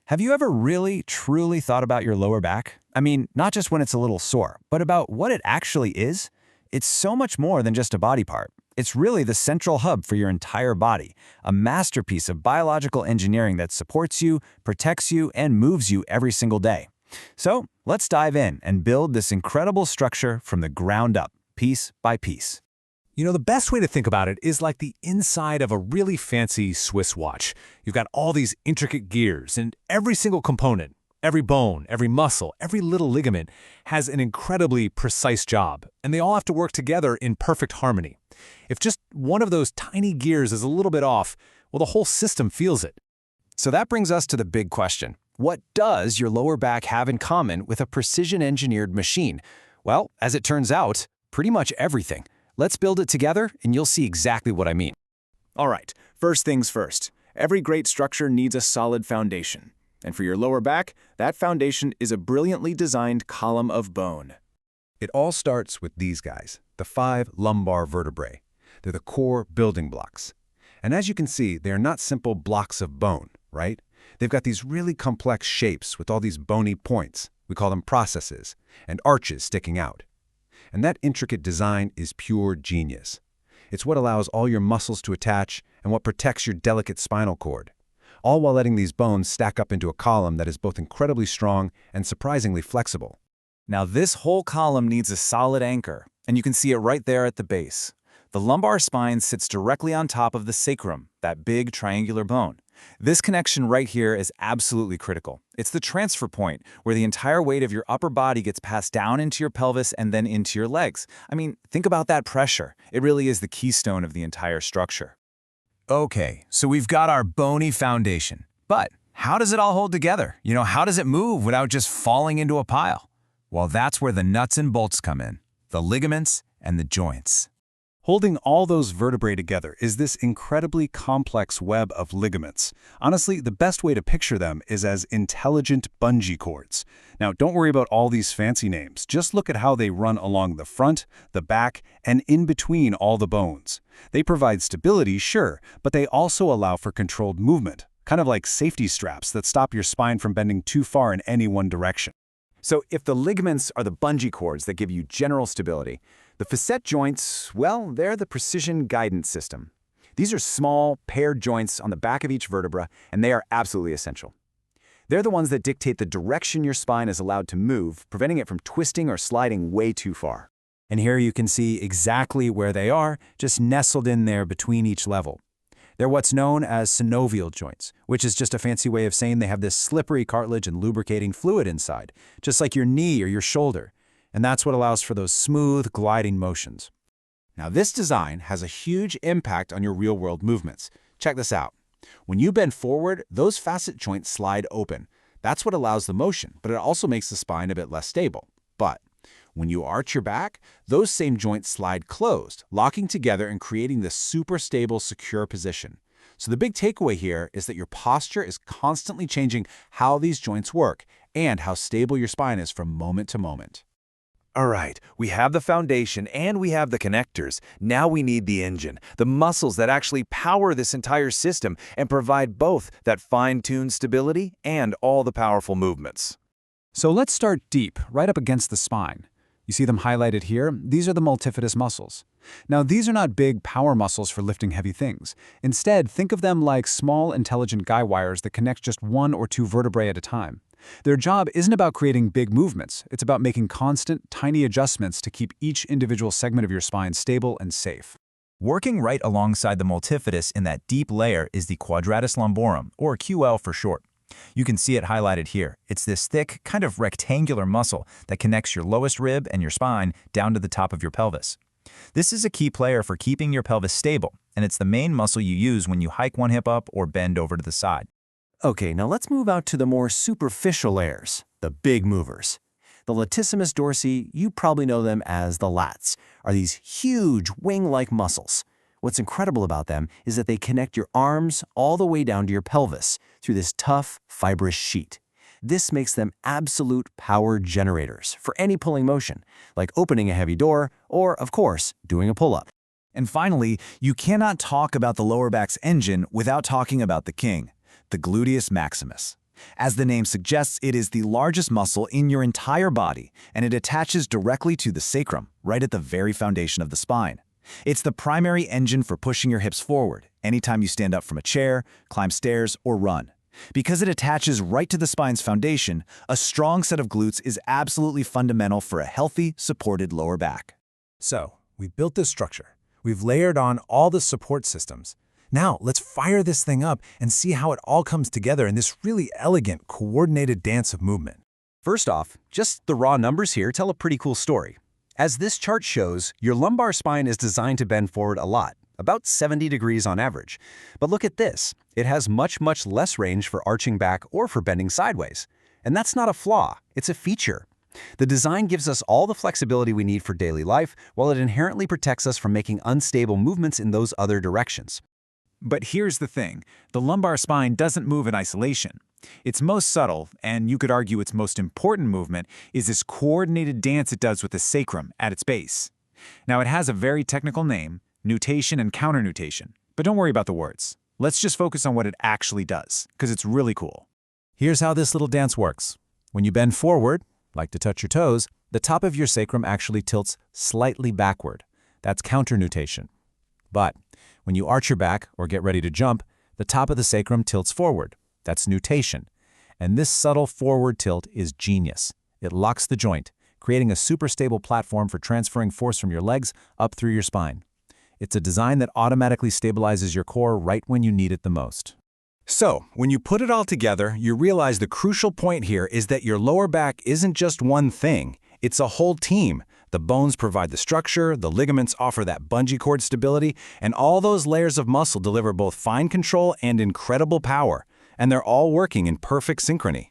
Have you ever really, truly thought about your lower back? I mean, not just when it's a little sore, but about what it actually is? It's so much more than just a body part. It's really the central hub for your entire body, a masterpiece of biological engineering that supports you, protects you, and moves you every single day. So, let's dive in and build this incredible structure from the ground up, piece by piece. You know, the best way to think about it is like the inside of a really fancy Swiss watch. You've got all these intricate gears, and every single component, every bone, every muscle, every little ligament has an incredibly precise job, and they all have to work together in perfect harmony. If just one of those tiny gears is a little bit off, well, the whole system feels it. So that brings us to the big question. What does your lower back have in common with a precision-engineered machine? Well, as it turns out, pretty much everything. Let's build it together, and you'll see exactly what I mean. All right, first things first. Every great structure needs a solid foundation. And for your lower back, that foundation is a brilliantly designed column of bone. It all starts with these guys, the 5 lumbar vertebrae. They're the core building blocks. And as you can see, they are not simple blocks of bone, right? They've got these really complex shapes with all these bony points. We call them processes, and arches sticking out. And that intricate design is pure genius. It's what allows all your muscles to attach and what protects your delicate spinal cord, all while letting these bones stack up into a column that is both incredibly strong and surprisingly flexible. Now this whole column needs a solid anchor, and you can see it right there at the base. The lumbar spine sits directly on top of the sacrum, that big triangular bone. This connection right here is absolutely critical. It's the transfer point where the entire weight of your upper body gets passed down into your pelvis and then into your legs. I mean, think about that pressure. It really is the keystone of the entire structure. Okay, so we've got our bony foundation. But how does it all hold together? How does it move without just falling into a pile? Well, that's where the nuts and bolts come in, the ligaments and the joints. Holding all those vertebrae together is this incredibly complex web of ligaments. Honestly, the best way to picture them is as intelligent bungee cords. Now, don't worry about all these fancy names. Just look at how they run along the front, the back, and in between all the bones. They provide stability, sure, but they also allow for controlled movement, kind of like safety straps that stop your spine from bending too far in any one direction. So if the ligaments are the bungee cords that give you general stability, the facet joints, well, they're the precision guidance system. These are small, paired joints on the back of each vertebra, and they are absolutely essential. They're the ones that dictate the direction your spine is allowed to move, preventing it from twisting or sliding way too far. And here you can see exactly where they are, just nestled in there between each level. They're what's known as synovial joints, which is just a fancy way of saying they have this slippery cartilage and lubricating fluid inside, just like your knee or your shoulder. And that's what allows for those smooth, gliding motions. Now, this design has a huge impact on your real-world movements. Check this out. When you bend forward, those facet joints slide open. That's what allows the motion, but it also makes the spine a bit less stable. But when you arch your back, those same joints slide closed, locking together and creating this super stable, secure position. So the big takeaway here is that your posture is constantly changing how these joints work and how stable your spine is from moment to moment. All right, we have the foundation and we have the connectors. Now we need the engine, the muscles that actually power this entire system and provide both that fine-tuned stability and all the powerful movements. So let's start deep, right up against the spine. You see them highlighted here? These are the multifidus muscles. Now, these are not big power muscles for lifting heavy things. Instead, think of them like small, intelligent guy wires that connect just 1 or 2 vertebrae at a time. Their job isn't about creating big movements. It's about making constant, tiny adjustments to keep each individual segment of your spine stable and safe. Working right alongside the multifidus in that deep layer is the quadratus lumborum, or QL for short. You can see it highlighted here. It's this thick, kind of rectangular muscle that connects your lowest rib and your spine down to the top of your pelvis. This is a key player for keeping your pelvis stable, and it's the main muscle you use when you hike one hip up or bend over to the side. Okay, now let's move out to the more superficial layers, the big movers. The latissimus dorsi, you probably know them as the lats, are these huge wing-like muscles. What's incredible about them is that they connect your arms all the way down to your pelvis through this tough, fibrous sheet. This makes them absolute power generators for any pulling motion, like opening a heavy door or, of course, doing a pull-up. And finally, you cannot talk about the lower back's engine without talking about the king, the gluteus maximus. As the name suggests, it is the largest muscle in your entire body, and it attaches directly to the sacrum, right at the very foundation of the spine. It's the primary engine for pushing your hips forward anytime you stand up from a chair, climb stairs, or run. Because it attaches right to the spine's foundation, a strong set of glutes is absolutely fundamental for a healthy, supported lower back. So, we've built this structure. We've layered on all the support systems. Now, let's fire this thing up and see how it all comes together in this really elegant, coordinated dance of movement. First off, just the raw numbers here tell a pretty cool story. As this chart shows, your lumbar spine is designed to bend forward a lot, about 70 degrees on average. But look at this. It has much less range for arching back or for bending sideways. And that's not a flaw, it's a feature. The design gives us all the flexibility we need for daily life, while it inherently protects us from making unstable movements in those other directions. But here's the thing, the lumbar spine doesn't move in isolation. Its most subtle, and you could argue its most important movement, is this coordinated dance it does with the sacrum at its base. Now it has a very technical name, nutation and counternutation, but don't worry about the words. Let's just focus on what it actually does, because it's really cool. Here's how this little dance works. When you bend forward, like to touch your toes, the top of your sacrum actually tilts slightly backward. That's counternutation. But when you arch your back or get ready to jump, the top of the sacrum tilts forward. That's nutation. And this subtle forward tilt is genius. It locks the joint, creating a super stable platform for transferring force from your legs up through your spine. It's a design that automatically stabilizes your core right when you need it the most. So, when you put it all together, you realize the crucial point here is that your lower back isn't just one thing. It's a whole team. The bones provide the structure, the ligaments offer that bungee cord stability, and all those layers of muscle deliver both fine control and incredible power. And they're all working in perfect synchrony.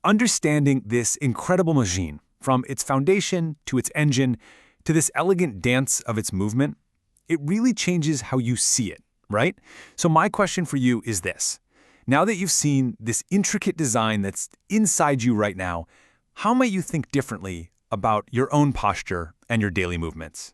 Understanding this incredible machine, from its foundation to its engine to this elegant dance of its movement, it really changes how you see it, right? So my question for you is this. Now that you've seen this intricate design that's inside you right now, how might you think differently about your own posture and your daily movements?